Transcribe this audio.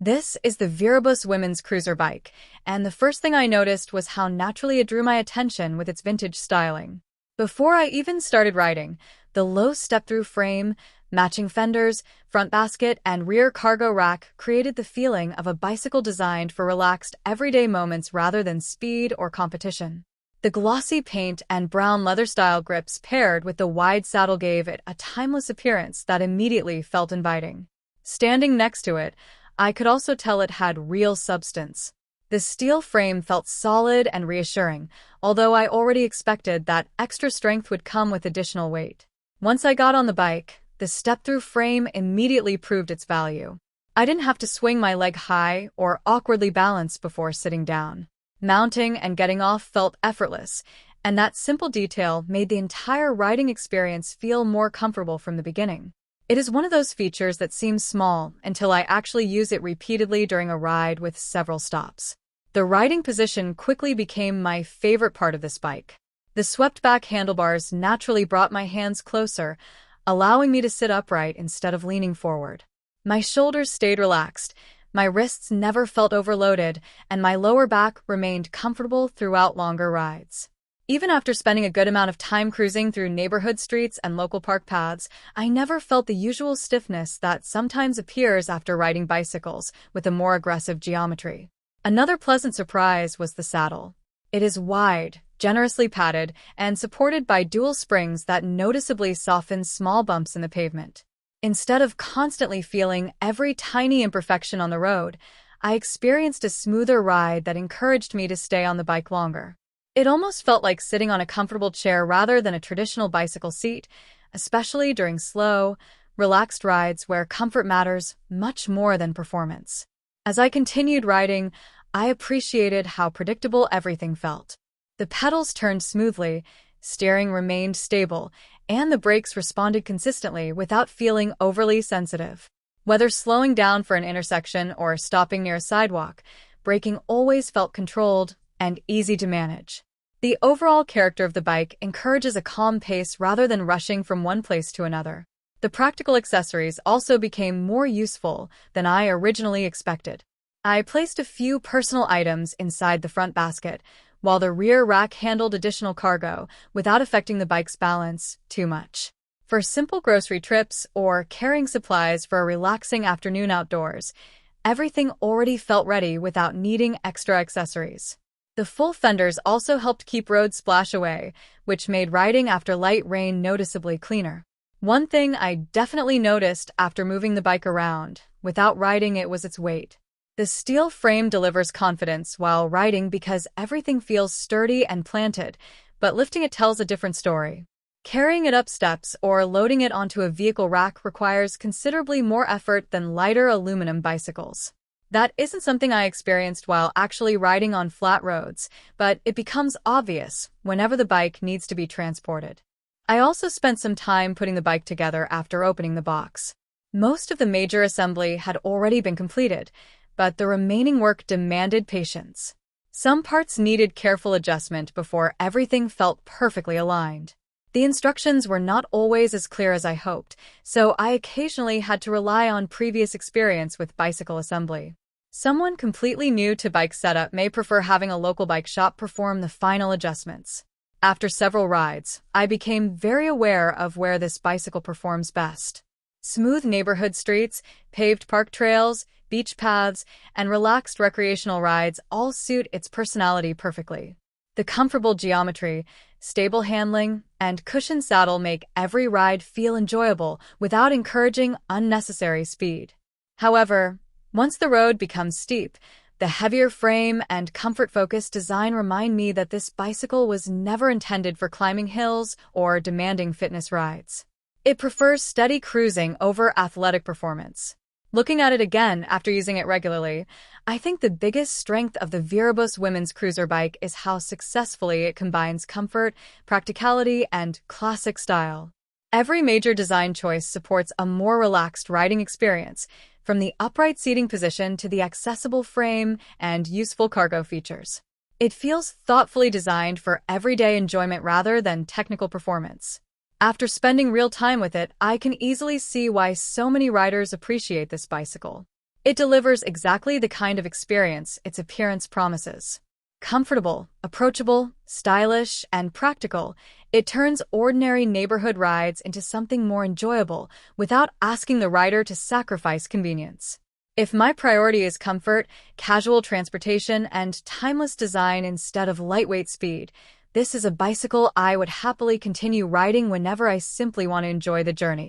This is the Viribus women's cruiser bike, and the first thing I noticed was how naturally it drew my attention with its vintage styling. Before I even started riding, the low step-through frame, matching fenders, front basket, and rear cargo rack created the feeling of a bicycle designed for relaxed, everyday moments rather than speed or competition. The glossy paint and brown leather-style grips paired with the wide saddle gave it a timeless appearance that immediately felt inviting. Standing next to it, I could also tell it had real substance. The steel frame felt solid and reassuring, although I already expected that extra strength would come with additional weight. Once I got on the bike, the step-through frame immediately proved its value. I didn't have to swing my leg high or awkwardly balance before sitting down. Mounting and getting off felt effortless, and that simple detail made the entire riding experience feel more comfortable from the beginning. It is one of those features that seems small until I actually use it repeatedly during a ride with several stops. The riding position quickly became my favorite part of this bike. The swept-back handlebars naturally brought my hands closer, allowing me to sit upright instead of leaning forward. My shoulders stayed relaxed, my wrists never felt overloaded, and my lower back remained comfortable throughout longer rides. Even after spending a good amount of time cruising through neighborhood streets and local park paths, I never felt the usual stiffness that sometimes appears after riding bicycles with a more aggressive geometry. Another pleasant surprise was the saddle. It is wide, generously padded, and supported by dual springs that noticeably soften small bumps in the pavement. Instead of constantly feeling every tiny imperfection on the road, I experienced a smoother ride that encouraged me to stay on the bike longer. It almost felt like sitting on a comfortable chair rather than a traditional bicycle seat, especially during slow, relaxed rides where comfort matters much more than performance. As I continued riding, I appreciated how predictable everything felt. The pedals turned smoothly, steering remained stable, and the brakes responded consistently without feeling overly sensitive. Whether slowing down for an intersection or stopping near a sidewalk, braking always felt controlled and easy to manage. The overall character of the bike encourages a calm pace rather than rushing from one place to another. The practical accessories also became more useful than I originally expected. I placed a few personal items inside the front basket, while the rear rack handled additional cargo without affecting the bike's balance too much. For simple grocery trips or carrying supplies for a relaxing afternoon outdoors, everything already felt ready without needing extra accessories. The full fenders also helped keep road splash away, which made riding after light rain noticeably cleaner. One thing I definitely noticed after moving the bike around, without riding it, was its weight. The steel frame delivers confidence while riding because everything feels sturdy and planted, but lifting it tells a different story. Carrying it up steps or loading it onto a vehicle rack requires considerably more effort than lighter aluminum bicycles. That isn't something I experienced while actually riding on flat roads, but it becomes obvious whenever the bike needs to be transported. I also spent some time putting the bike together after opening the box. Most of the major assembly had already been completed, but the remaining work demanded patience. Some parts needed careful adjustment before everything felt perfectly aligned. The instructions were not always as clear as I hoped, so I occasionally had to rely on previous experience with bicycle assembly. Someone completely new to bike setup may prefer having a local bike shop perform the final adjustments. After several rides, I became very aware of where this bicycle performs best. Smooth neighborhood streets, paved park trails, beach paths, and relaxed recreational rides all suit its personality perfectly. The comfortable geometry, stable handling, and cushioned saddle make every ride feel enjoyable without encouraging unnecessary speed. However, once the road becomes steep, the heavier frame and comfort-focused design remind me that this bicycle was never intended for climbing hills or demanding fitness rides. It prefers steady cruising over athletic performance. Looking at it again after using it regularly, I think the biggest strength of the Viribus women's cruiser bike is how successfully it combines comfort, practicality, and classic style. Every major design choice supports a more relaxed riding experience, from the upright seating position to the accessible frame and useful cargo features. It feels thoughtfully designed for everyday enjoyment rather than technical performance. After spending real time with it, I can easily see why so many riders appreciate this bicycle. It delivers exactly the kind of experience its appearance promises. Comfortable, approachable, stylish, and practical, it turns ordinary neighborhood rides into something more enjoyable without asking the rider to sacrifice convenience. If my priority is comfort, casual transportation, and timeless design instead of lightweight speed, this is a bicycle I would happily continue riding whenever I simply want to enjoy the journey.